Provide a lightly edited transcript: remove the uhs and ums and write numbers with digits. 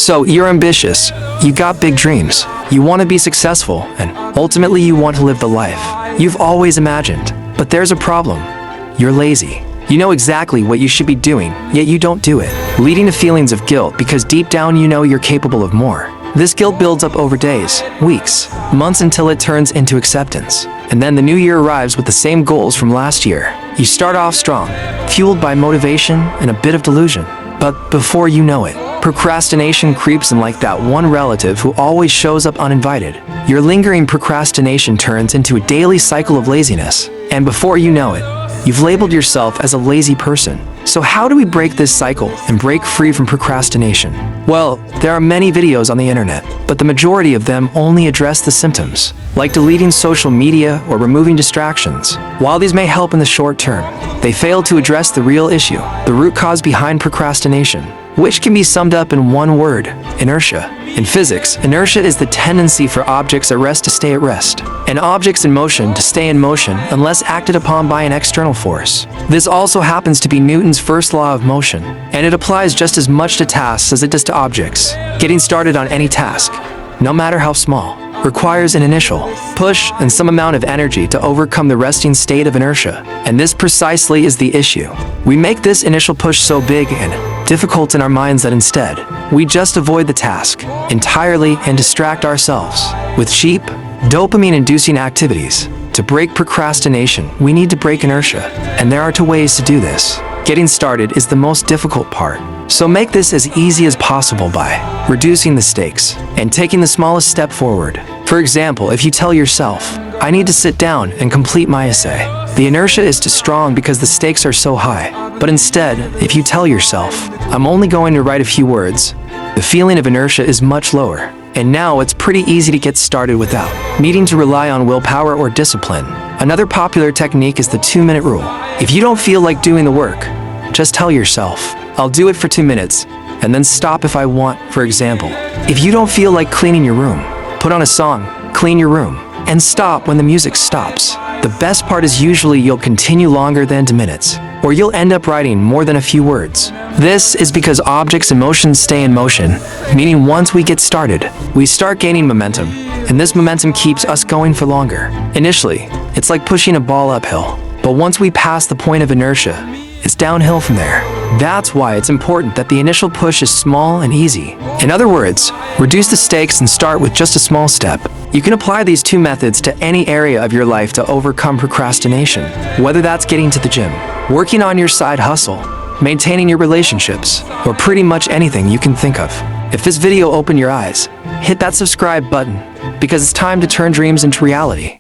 So you're ambitious, you got big dreams, you want to be successful, and ultimately you want to live the life you've always imagined. But there's a problem. You're lazy. You know exactly what you should be doing, yet you don't do it, leading to feelings of guilt because deep down you know you're capable of more. This guilt builds up over days, weeks, months until it turns into acceptance. And then the new year arrives with the same goals from last year. You start off strong, fueled by motivation and a bit of delusion. But before you know it, procrastination creeps in like that one relative who always shows up uninvited. Your lingering procrastination turns into a daily cycle of laziness. And before you know it, you've labeled yourself as a lazy person. So how do we break this cycle and break free from procrastination? Well, there are many videos on the internet, but the majority of them only address the symptoms, like deleting social media or removing distractions. While these may help in the short term, they fail to address the real issue, the root cause behind procrastination, which can be summed up in one word: inertia. In physics, inertia is the tendency for objects at rest to stay at rest, and objects in motion to stay in motion unless acted upon by an external force. This also happens to be Newton's first law of motion, and it applies just as much to tasks as it does to objects. Getting started on any task, no matter how small, requires an initial push and some amount of energy to overcome the resting state of inertia. And this precisely is the issue. We make this initial push so big and difficult in our minds that instead, we just avoid the task entirely and distract ourselves with cheap, dopamine-inducing activities. To break procrastination, we need to break inertia, and there are two ways to do this. Getting started is the most difficult part, so make this as easy as possible by reducing the stakes and taking the smallest step forward. For example, if you tell yourself, "I need to sit down and complete my essay," the inertia is too strong because the stakes are so high. But instead, if you tell yourself, "I'm only going to write a few words," the feeling of inertia is much lower. And now it's pretty easy to get started without needing to rely on willpower or discipline. Another popular technique is the 2-minute rule. If you don't feel like doing the work, just tell yourself, "I'll do it for 2 minutes, and then stop if I want." For example, if you don't feel like cleaning your room, put on a song, clean your room, and stop when the music stops. The best part is usually you'll continue longer than 2 minutes, or you'll end up writing more than a few words. This is because objects and motions stay in motion, meaning once we get started, we start gaining momentum, and this momentum keeps us going for longer. Initially, it's like pushing a ball uphill, but once we pass the point of inertia, it's downhill from there. That's why it's important that the initial push is small and easy. In other words, reduce the stakes and start with just a small step. You can apply these two methods to any area of your life to overcome procrastination, whether that's getting to the gym, working on your side hustle, maintaining your relationships, or pretty much anything you can think of. If this video opened your eyes, hit that subscribe button, because it's time to turn dreams into reality.